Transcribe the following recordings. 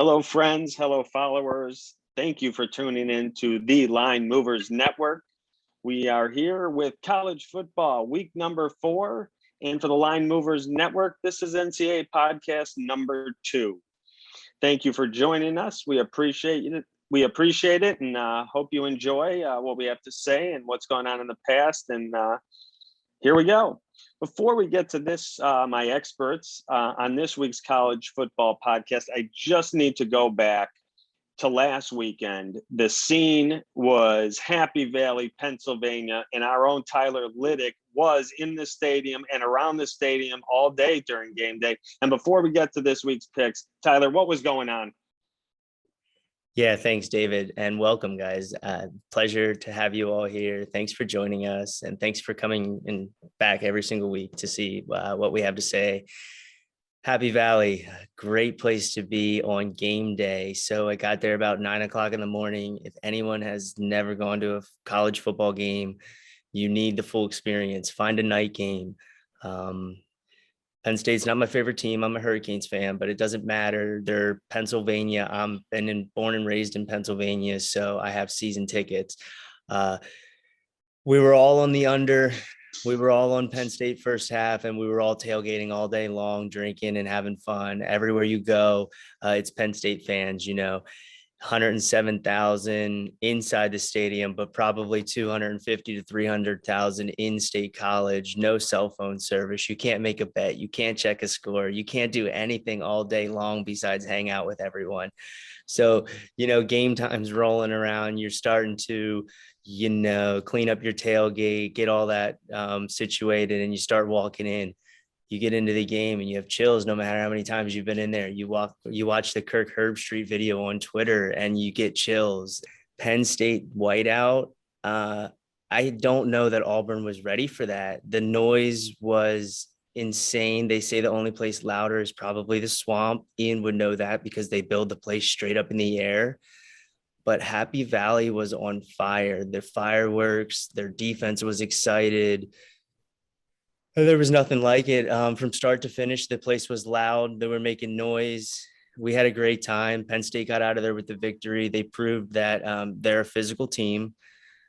Hello, friends. Hello, followers. Thank you for tuning in to the Line Movers Network. We are here with college football week number 4. And for the Line Movers Network, this is NCAA podcast number 2. Thank you for joining us. We appreciate it. And hope you enjoy what we have to say and what's going on in the past. And here we go. Before we get to this, my experts on this week's college football podcast, I just need to go back to last weekend. The scene was Happy Valley, Pennsylvania, and our own Tyler Liddick was in the stadium and around the stadium all day during game day. And before we get to this week's picks, Tyler, what was going on? Yeah, thanks, David, and welcome, guys. Pleasure to have you all here. Thanks for joining us, and thanks for coming in back every single week to see what we have to say. Happy Valley, great place to be on game day. So I got there about 9 o'clock in the morning. If anyone has never gone to a college football game, you need the full experience. Find a night game. Penn State's not my favorite team. I'm a Hurricanes fan, but it doesn't matter. They're Pennsylvania. I'm born and raised in Pennsylvania, so I have season tickets. We were all on the under. We were all on Penn State first half, and we were all tailgating all day long, drinking and having fun. Everywhere you go, it's Penn State fans, 107,000 inside the stadium, but probably 250 to 300,000 in-state college, no cell phone service. You can't make a bet. You can't check a score. You can't do anything all day long besides hang out with everyone. So, game time's rolling around. You're starting to, clean up your tailgate, get all that situated, and you start walking in. You get into the game and you have chills no matter how many times you've been in there. You watch the Kirk Herbstreit video on Twitter and you get chills. Penn State whiteout. I don't know that Auburn was ready for that. The noise was insane. They say the only place louder is probably the Swamp. Ian would know that because they build the place straight up in the air. But Happy Valley was on fire. The fireworks, their defense was excited. There was nothing like it. From start to finish, the place was loud. They were making noise. We had a great time. Penn State got out of there with the victory. They proved that they're a physical team.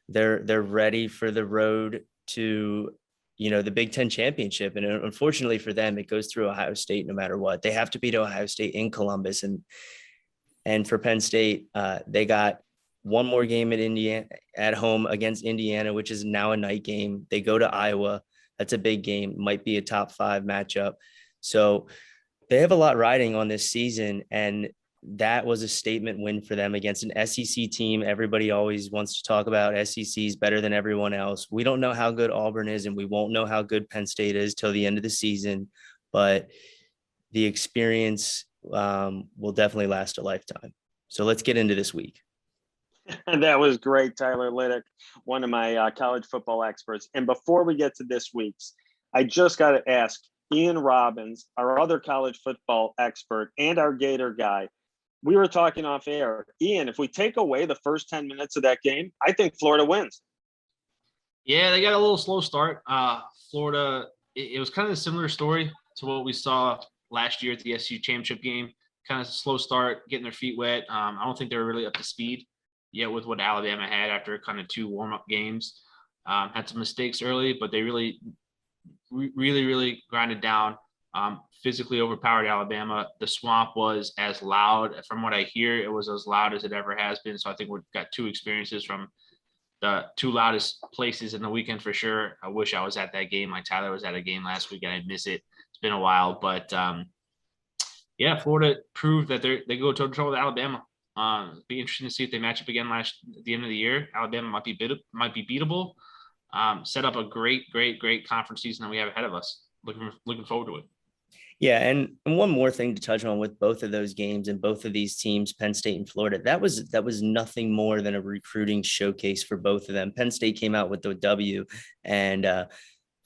They're ready for the road to, the Big Ten championship. And unfortunately for them, it goes through Ohio State no matter what. They have to beat Ohio State in Columbus. And for Penn State, they got one more game at home against Indiana, which is now a night game. They go to Iowa. That's a big game, might be a top 5 matchup. So they have a lot riding on this season, and that was a statement win for them against an SEC team. Everybody always wants to talk about SEC is better than everyone else. We don't know how good Auburn is, and we won't know how good Penn State is till the end of the season, but the experience will definitely last a lifetime. So let's get into this week. That was great, Tyler Liddick, one of my college football experts. And before we get to this week's, I just got to ask Ian Robbins, our other college football expert and our Gator guy. We were talking off air. Ian, if we take away the first 10 minutes of that game, I think Florida wins. Yeah, they got a little slow start. Florida, it was kind of a similar story to what we saw last year at the SU championship game. Kind of slow start, getting their feet wet. I don't think they were really up to speed yet with what Alabama had after kind of 2 warm-up games. Had some mistakes early, but they really grinded down, physically overpowered Alabama. The Swamp was as loud. From what I hear, it was as loud as it ever has been. So I think we've got 2 experiences from the 2 loudest places in the weekend for sure. I wish I was at that game. Like Tyler was at a game last week and I'd miss it. It's been a while, but yeah, Florida proved that they go toe-to-toe with Alabama. Be interesting to see if they match up again at the end of the year. Alabama might be beatable. Set up a great conference season that we have ahead of us. Looking forward to it. Yeah, and one more thing to touch on with both of those games and both of these teams, Penn State and Florida, that was nothing more than a recruiting showcase for both of them. Penn State came out with the W, and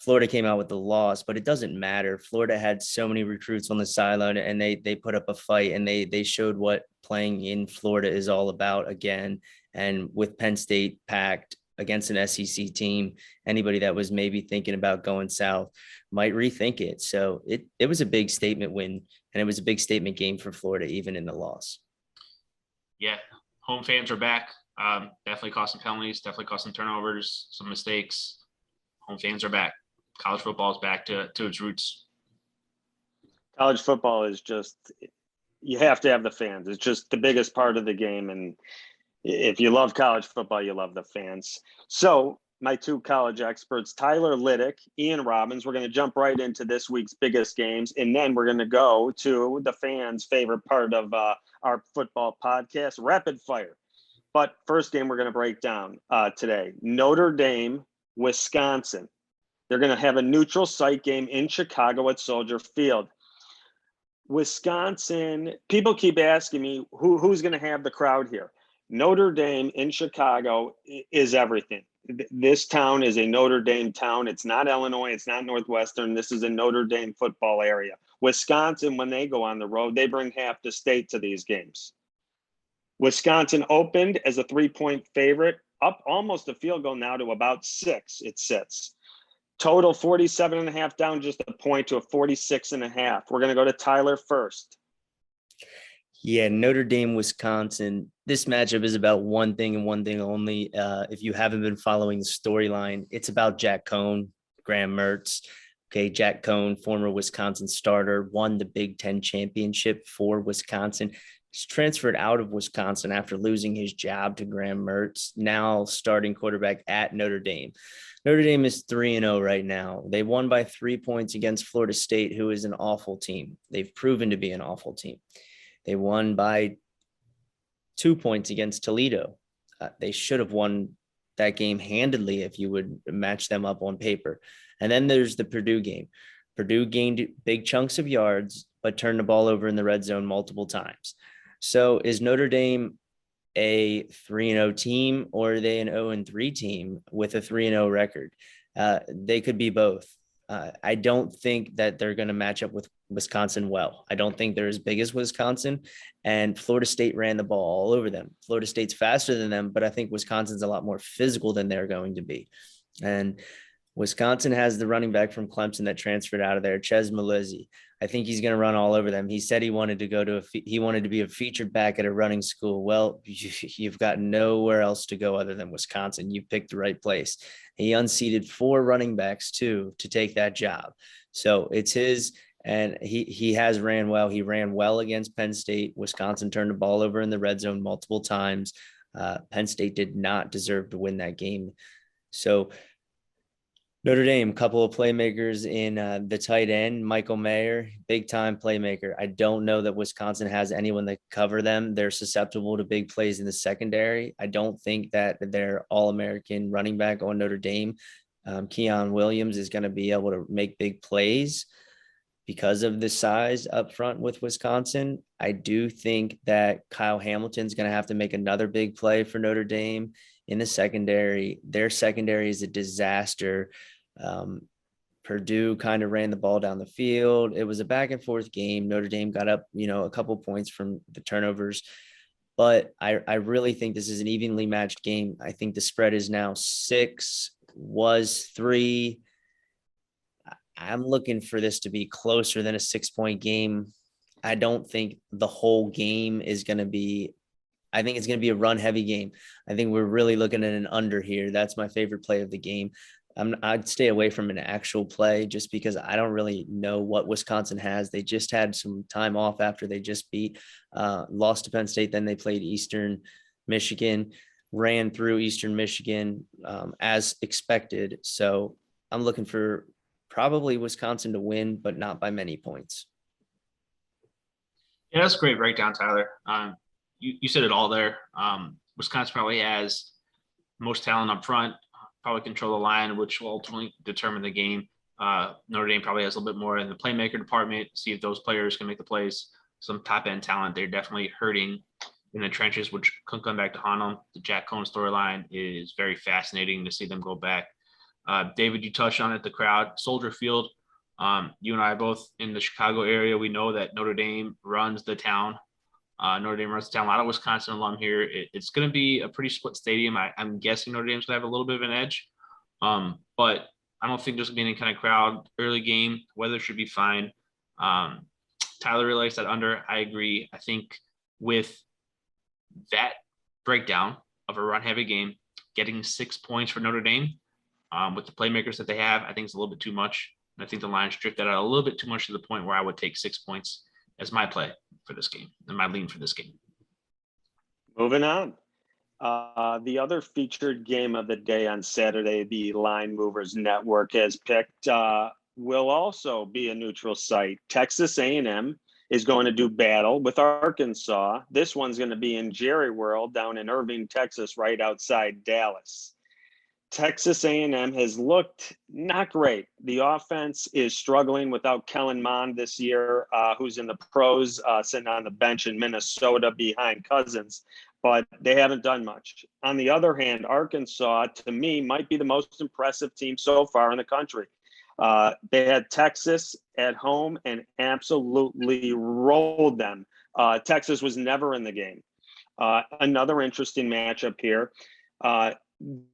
Florida came out with the loss, but it doesn't matter. Florida had so many recruits on the sideline, and they put up a fight, and they showed what playing in Florida is all about again. And with Penn State packed against an SEC team, anybody that was maybe thinking about going south might rethink it. So it was a big statement win, and it was a big statement game for Florida, even in the loss. Yeah, home fans are back. Definitely caused some penalties, definitely caused some turnovers, some mistakes. Home fans are back. College football is back to its roots. College football is just, you have to have the fans. It's just the biggest part of the game. And if you love college football, you love the fans. So my two college experts, Tyler Liddick, Ian Robbins, we're going to jump right into this week's biggest games. And then we're going to go to the fans' favorite part of our football podcast, rapid fire. But first game we're going to break down today, Notre Dame, Wisconsin. They're going to have a neutral site game in Chicago at Soldier Field. Wisconsin, people keep asking me who's going to have the crowd here. Notre Dame in Chicago is everything. This town is a Notre Dame town. It's not Illinois. It's not Northwestern. This is a Notre Dame football area. Wisconsin, when they go on the road, they bring half the state to these games. Wisconsin opened as a 3-point favorite, up almost a field goal now to about 6. It sits. Total 47.5 down just a point to a 46.5. We're going to go to Tyler first. Yeah, Notre Dame, Wisconsin. This matchup is about one thing and one thing only. If you haven't been following the storyline, it's about Jack Cohn, Graham Mertz. Okay, Jack Cohn, former Wisconsin starter, won the Big Ten championship for Wisconsin. He's transferred out of Wisconsin after losing his job to Graham Mertz, now starting quarterback at Notre Dame. Notre Dame is 3-0 right now. They won by 3 points against Florida State, who is an awful team. They've proven to be an awful team. They won by 2 points against Toledo. They should have won that game handedly if you would match them up on paper. And then there's the Purdue game. Purdue gained big chunks of yards, but turned the ball over in the red zone multiple times. So is Notre Dame a 3-0 team, or are they an 0-3 team with a 3-0 record? They could be both. I don't think that they're going to match up with Wisconsin well. I don't think they're as big as Wisconsin, and Florida State ran the ball all over them. Florida State's faster than them, but I think Wisconsin's a lot more physical than they're going to be. And Wisconsin has the running back from Clemson that transferred out of there, Ches Malizzi. I think he's going to run all over them. He said he wanted to go to he wanted to be a featured back at a running school. Well, you've got nowhere else to go other than Wisconsin. You picked the right place. He unseated 4 running backs too to take that job. So it's his, and he has ran well. He ran well against Penn State. Wisconsin turned the ball over in the red zone multiple times. Penn State did not deserve to win that game. So Notre Dame, couple of playmakers in the tight end, Michael Mayer, big time playmaker. I don't know that Wisconsin has anyone that cover them. They're susceptible to big plays in the secondary. I don't think that their All-American running back on Notre Dame, Keon Williams, is going to be able to make big plays because of the size up front with Wisconsin. I do think that Kyle Hamilton's going to have to make another big play for Notre Dame in the secondary. Their secondary is a disaster. Purdue kind of ran the ball down the field. It was a back and forth game. Notre Dame got up, a couple points from the turnovers, but I really think this is an evenly matched game. I think the spread is now 6, was 3. I'm looking for this to be closer than a 6-point game. I don't think the whole game is going to be, I think it's going to be a run heavy game. I think we're really looking at an under here. That's my favorite play of the game. I'd stay away from an actual play just because I don't really know what Wisconsin has. They just had some time off after they just lost to Penn State. Then they played Eastern Michigan, ran through Eastern Michigan as expected. So I'm looking for probably Wisconsin to win, but not by many points. Yeah, that's a great breakdown, Tyler. You said it all there. Wisconsin probably has most talent up front, probably control the line, which will ultimately determine the game. Notre Dame probably has a little bit more in the playmaker department, see if those players can make the plays. Some top-end talent. They're definitely hurting in the trenches, which could come back to haunt them. The Jack Cohn storyline is very fascinating to see them go back. David, you touched on it, the crowd. Soldier Field, you and I are both in the Chicago area. We know that Notre Dame runs the town. Notre Dame runs the town. A lot of Wisconsin alum here. It's going to be a pretty split stadium. I'm guessing Notre Dame's going to have a little bit of an edge. But I don't think there's going to be any kind of crowd. Early game, weather should be fine. Tyler really likes that under. I agree. I think with that breakdown of a run-heavy game, getting 6 points for Notre Dame with the playmakers that they have, I think it's a little bit too much. And I think the Lions drifted out a little bit too much to the point where I would take 6 points as my play for this game and my lean for this game. Moving on. The other featured game of the day on Saturday, the Line Movers Network has picked, will also be a neutral site. Texas A&M is going to do battle with Arkansas. This one's going to be in Jerry World down in Irving, Texas, right outside Dallas. Texas A&M has looked not great. The offense is struggling without Kellen Mond this year, who's in the pros, sitting on the bench in Minnesota behind Cousins, but they haven't done much. On the other hand, Arkansas, to me, might be the most impressive team so far in the country. They had Texas at home and absolutely rolled them. Texas was never in the game. Another interesting matchup here.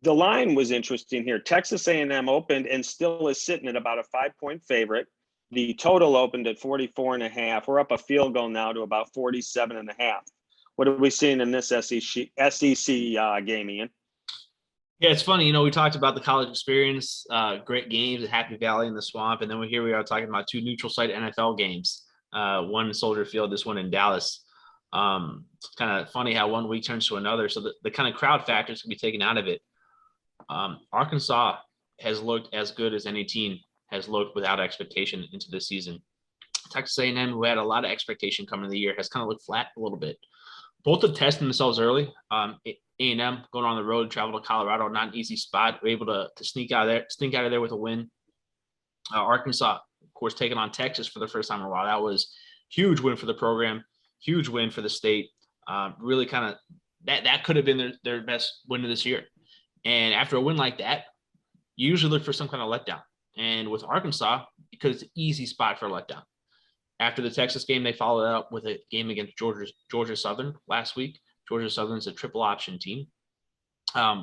The line was interesting here. Texas A&M opened and still is sitting at about a 5-point favorite. The total opened at 44.5. We're up a field goal now to about 47.5. What are we seeing in this SEC game, Ian? Yeah, it's funny. We talked about the college experience, great games at Happy Valley in the Swamp. And then here we are talking about two neutral site NFL games, one in Soldier Field, this one in Dallas. It's kind of funny how one week turns to another. So the kind of crowd factors can be taken out of it. Arkansas has looked as good as any team has looked without expectation into this season. Texas A&M, who had a lot of expectation coming into the year, has kind of looked flat a little bit. Both have tested themselves early. A&M going on the road, travel to Colorado, not an easy spot. We're able to sneak out of there with a win. Arkansas, of course, taking on Texas for the first time in a while. That was huge win for the program, huge win for the state. Really kind of that could have been their best win of this year. And after a win like that, you usually look for some kind of letdown. And with Arkansas, because it's an easy spot for a letdown. After the Texas game, they followed up with a game against Georgia Southern last week. Georgia Southern's a triple option team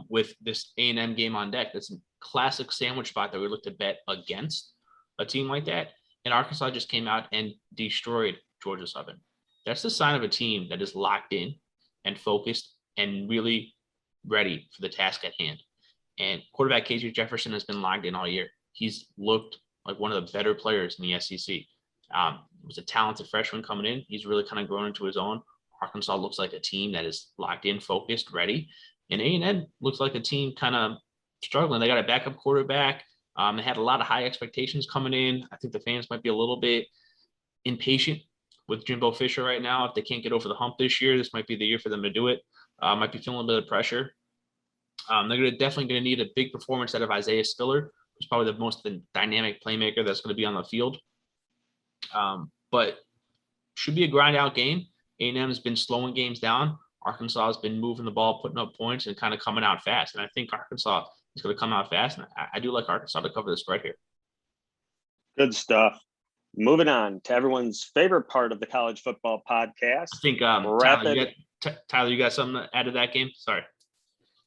with this A&M game on deck. That's a classic sandwich spot that we look to bet against a team like that. And Arkansas just came out and destroyed Georgia Southern. That's the sign of a team that is locked in and focused and really ready for the task at hand. And quarterback KJ Jefferson has been locked in all year. He's looked like one of the better players in the SEC. Was a talented freshman coming in. He's really kind of grown into his own. Arkansas looks like a team that is locked in, focused, ready. And A&M looks like a team kind of struggling. They got a backup quarterback. They had a lot of high expectations coming in. I think the fans might be a little bit impatient with Jimbo Fisher right now. If they can't get over the hump this year, this might be the year for them to do it. Might be feeling a bit of pressure. They're definitely going to need a big performance out of Isaiah Spiller, who's probably the most dynamic playmaker that's going to be on the field. But should be a grind out game. A&M has been slowing games down. Arkansas has been moving the ball, putting up points, and kind of coming out fast. And I think Arkansas is going to come out fast. And I do like Arkansas to cover the spread here. Good stuff. Moving on to everyone's favorite part of the college football podcast. I think Tyler, you got something to add to that game? Sorry.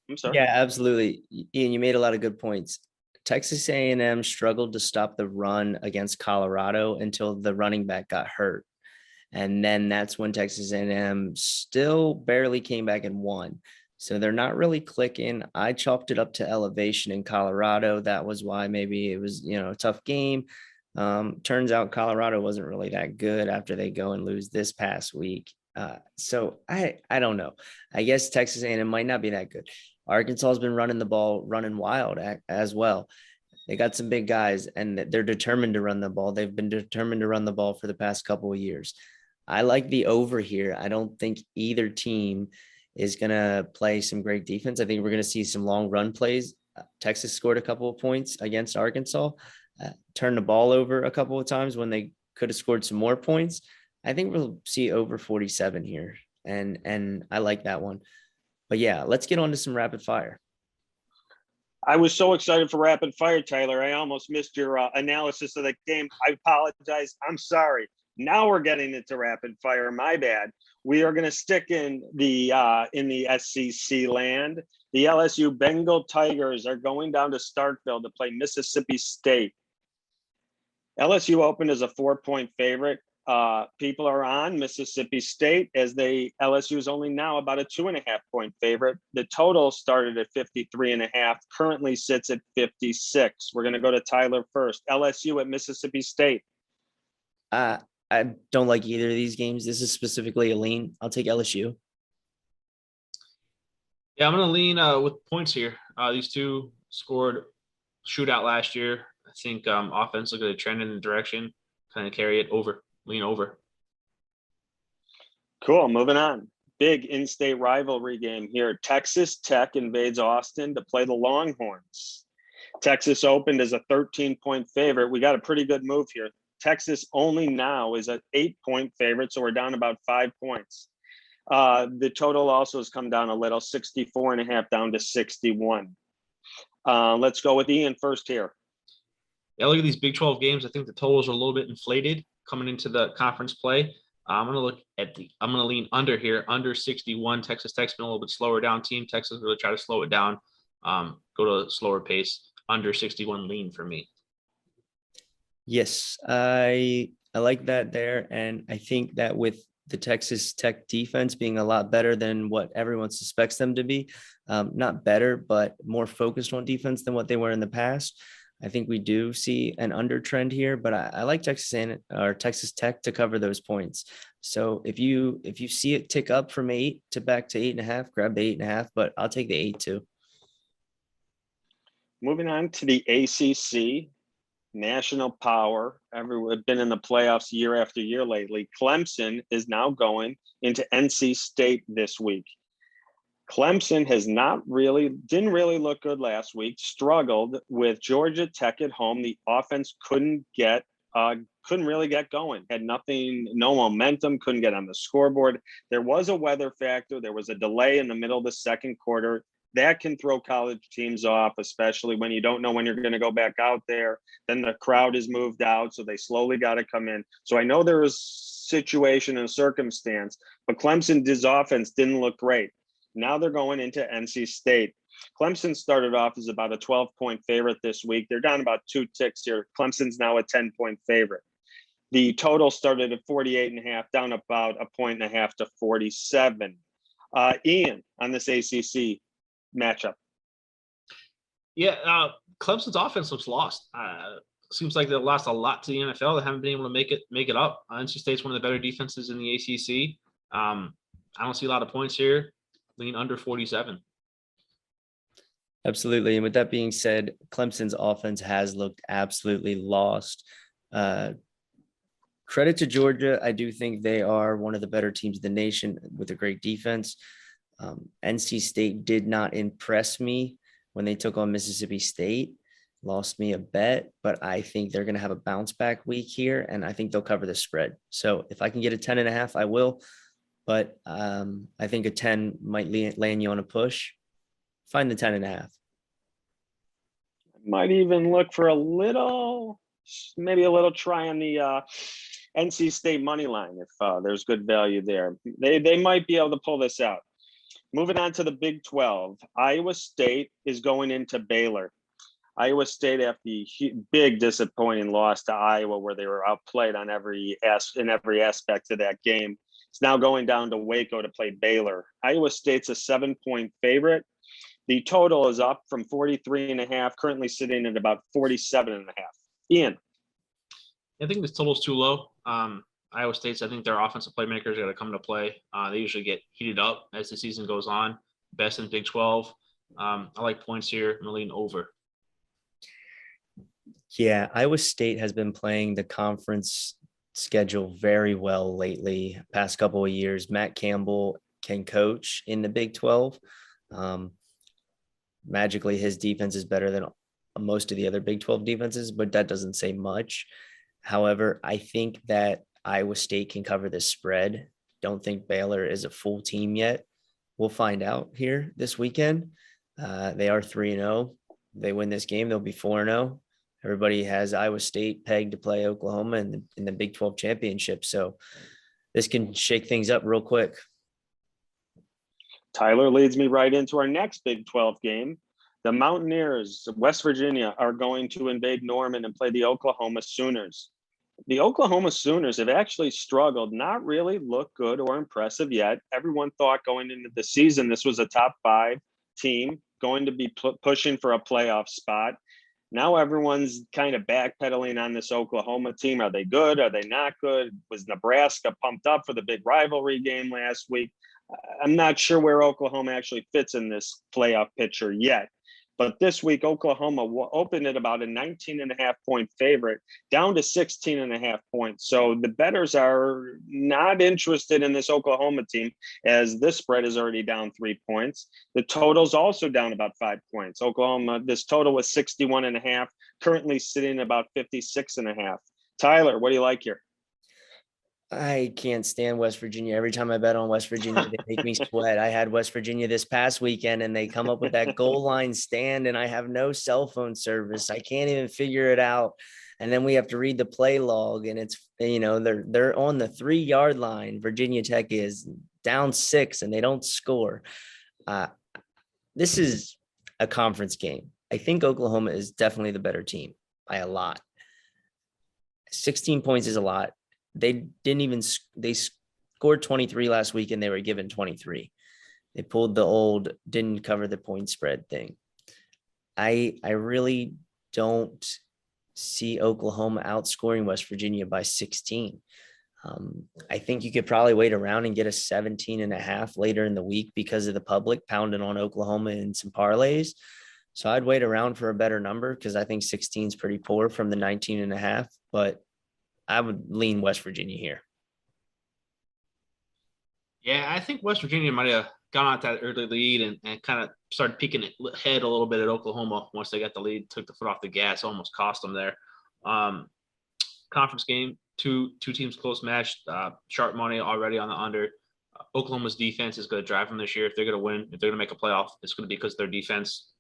I'm sorry. Yeah, absolutely. Ian, you made a lot of good points. Texas A&M struggled to stop the run against Colorado until the running back got hurt. And then that's when Texas A&M still barely came back and won. So they're not really clicking. I chalked it up to elevation in Colorado. That was why maybe it was, a tough game. Turns out Colorado wasn't really that good after they go and lose this past week. So I don't know. I guess Texas A&M might not be that good. Arkansas has been running the ball, running wild as well. They got some big guys, and they're determined to run the ball. They've been determined to run the ball for the past couple of years. I like the over here. I don't think either team is going to play some great defense. I think we're going to see some long run plays. Texas scored a couple of points against Arkansas, turned the ball over a couple of times when they could have scored some more points. I think we'll see over 47 here, and I like that one. But yeah, let's get on to some rapid fire. I was so excited for rapid fire, Tyler. I almost missed your analysis of the game. I apologize. I'm sorry. Now we're getting into rapid fire. My bad. We are going to stick in the SEC land. The LSU Bengal Tigers are going down to Starkville to play Mississippi State. LSU opened as a 4-point favorite. People are on Mississippi State as LSU is only now about a 2.5-point favorite. The total started at 53.5, currently sits at 56. We're going to go to Tyler first. LSU at Mississippi State. I don't like either of these games. This is specifically a lean. I'll take LSU. Yeah, I'm going to lean with points here. These two scored shootout last year. I think offense look at a trend in the direction, kind of carry it over, lean over. Cool. Moving on. Big in-state rivalry game here. Texas Tech invades Austin to play the Longhorns. Texas opened as a 13-point favorite. We got a pretty good move here. Texas only now is an 8-point favorite, so we're down about 5 points. The total also has come down a little, 64.5 down to 61. Let's go with Ian first here. Yeah, look at these Big 12 games. I think the totals are a little bit inflated coming into the conference play. I'm going to lean under here, under 61. Texas Tech's been a little bit slower down team. Texas really try to slow it down, go to a slower pace, under 61 lean for me. Yes, I like that there. And I think that with the Texas Tech defense being a lot better than what everyone suspects them to be, not better, but more focused on defense than what they were in the past. I think we do see an under trend here, but I like Texas Tech to cover those points. So if you see it tick up from 8 to back to 8.5, grab the 8.5, but I'll take the 8 too. Moving on to the ACC, national power. Everyone been in the playoffs year after year lately. Clemson is now going into NC State this week. Clemson didn't really look good last week, struggled with Georgia Tech at home. The offense couldn't really get going, had no momentum, couldn't get on the scoreboard. There was a weather factor. There was a delay in the middle of the second quarter. That can throw college teams off, especially when you don't know when you're going to go back out there. Then the crowd is moved out, so they slowly got to come in. So I know there was situation and circumstance, but Clemson's offense didn't look great. Now they're going into NC State. Clemson started off as about a 12-point favorite this week. They're down about 2 ticks here. Clemson's now a 10-point favorite. The total started at 48.5, down about 1.5 to 47. Ian, on this ACC matchup. Yeah, Clemson's offense looks lost. Seems like they lost a lot to the NFL. They haven't been able to make it up. NC State's one of the better defenses in the ACC. I don't see a lot of points here. Lean under 47. Absolutely. And with that being said, Clemson's offense has looked absolutely lost. Credit to Georgia. I do think they are one of the better teams in the nation with a great defense. NC State did not impress me when they took on Mississippi State, lost me a bet, but I think they're going to have a bounce back week here, and I think they'll cover the spread. So if I can get a 10.5, I will. But I think a 10 might land you on a push. Find the 10.5. Might even look for maybe a little try on the NC State money line if there's good value there. They might be able to pull this out. Moving on to the Big 12, Iowa State is going into Baylor. Iowa State, after the big disappointing loss to Iowa, where they were outplayed in every aspect of that game, it's now going down to Waco to play Baylor. Iowa State's a 7-point favorite. The total is up from 43.5, currently sitting at about 47.5. Ian. I think this total is too low. Iowa State's, I think their offensive playmakers are going to come to play. They usually get heated up as the season goes on. Best in Big 12. I like points here. I'm going to lean over. Yeah, Iowa State has been playing the conference schedule very well lately. Past couple of years, Matt Campbell can coach in the Big 12. Magically, his defense is better than most of the other Big 12 defenses, but that doesn't say much. However, I think that Iowa State can cover the spread. Don't think Baylor is a full team yet. We'll find out here this weekend. They are 3-0. They win this game, they'll be 4-0. Everybody has Iowa State pegged to play Oklahoma in the Big 12 championship. So this can shake things up real quick. Tyler leads me right into our next Big 12 game. The Mountaineers of West Virginia are going to invade Norman and play the Oklahoma Sooners. The Oklahoma Sooners have actually struggled, not really look good or impressive yet. Everyone thought going into the season this was a top 5 team going to be pushing for a playoff spot. Now everyone's kind of backpedaling on this Oklahoma team. Are they good? Are they not good? Was Nebraska pumped up for the big rivalry game last week? I'm not sure where Oklahoma actually fits in this playoff picture yet. But this week, Oklahoma opened at about a 19.5-point favorite, down to 16.5 points. So the bettors are not interested in this Oklahoma team, as this spread is already down 3 points. The total's also down about 5 points. Oklahoma, this total was 61.5, currently sitting about 56.5. Tyler, what do you like here? I can't stand West Virginia. Every time I bet on West Virginia, they make me sweat. I had West Virginia this past weekend and they come up with that goal line stand and I have no cell phone service. I can't even figure it out. And then we have to read the play log and it's, they're on the 3-yard line. Virginia Tech is down 6 and they don't score. This is a conference game. I think Oklahoma is definitely the better team by a lot. 16 points is a lot. They scored 23 last week and they were given 23. They pulled the old didn't cover the point spread thing. I really don't see Oklahoma outscoring West Virginia by 16. I think you could probably wait around and get a 17.5 later in the week because of the public pounding on Oklahoma in some parlays. So I'd wait around for a better number because I think 16 is pretty poor from the 19.5, but I would lean West Virginia here. Yeah, I think West Virginia might have gone out that early lead and kind of started peeking ahead a little bit at Oklahoma once they got the lead, took the foot off the gas, almost cost them there. Conference game, two teams close match, sharp money already on the under. Oklahoma's defense is going to drive them this year. If they're going to win, if they're going to make a playoff, it's going to be because of their defense.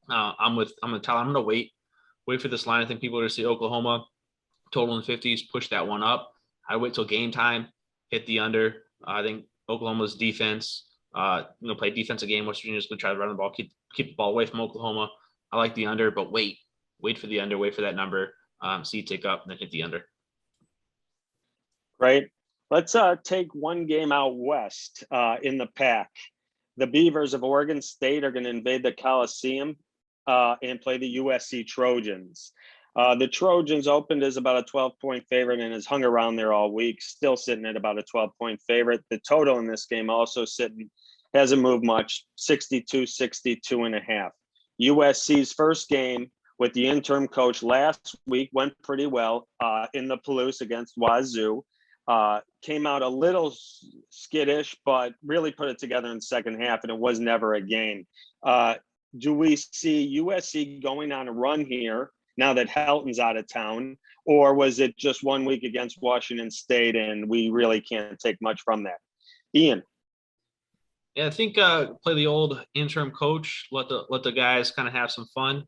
I'm with Tyler. I'm going to wait for this line. I think people are going to see Oklahoma total in 50s, push that one up. I wait till game time, hit the under. I think Oklahoma's defense, play defensive game. West Virginia's going to try to run the ball, keep the ball away from Oklahoma. I like the under, but wait for the under, wait for that number, see it tick up, and then hit the under. Right. Let's take one game out west in the pack. The Beavers of Oregon State are going to invade the Coliseum and play the USC Trojans. The Trojans opened as about a 12-point favorite and has hung around there all week, still sitting at about a 12-point favorite. The total in this game also hasn't moved much, 62.5. USC's first game with the interim coach last week went pretty well in the Palouse against Wazoo. Came out a little skittish, but really put it together in the second half, and it was never a game. Do we see USC going on a run here now that Helton's out of town, or was it just 1 week against Washington State and we really can't take much from that? Ian. Yeah, I think play the old interim coach, let the guys kind of have some fun.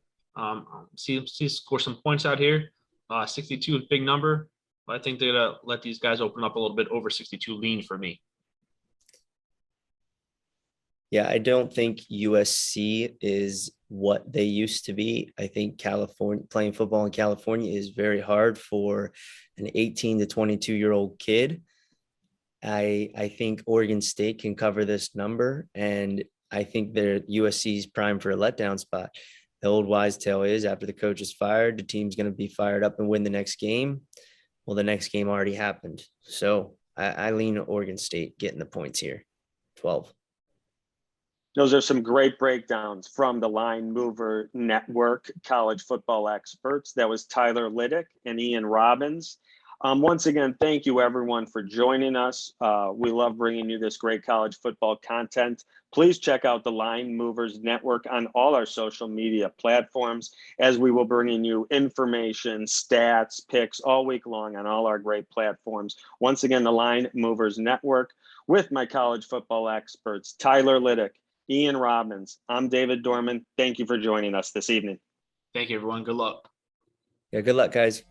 See score some points out here. 62 is a big number, but I think they're gonna let these guys open up a little bit over 62 lean for me. Yeah, I don't think USC is what they used to be. I think playing football in California is very hard for an 18 to 22-year-old kid. I think Oregon State can cover this number, and I think that USC is prime for a letdown spot. The old wise tale is after the coach is fired, the team's going to be fired up and win the next game. Well, the next game already happened. So I lean Oregon State getting the points here, 12. Those are some great breakdowns from the Line Mover Network college football experts. That was Tyler Liddick and Ian Robbins. Once again, thank you everyone for joining us. We love bringing you this great college football content. Please check out the Line Movers Network on all our social media platforms, as we will bring you information, stats, picks all week long on all our great platforms. Once again, the Line Movers Network with my college football experts, Tyler Liddick, Ian Robbins. I'm David Dorman. Thank you for joining us this evening. Thank you, everyone. Good luck. Yeah, good luck, guys.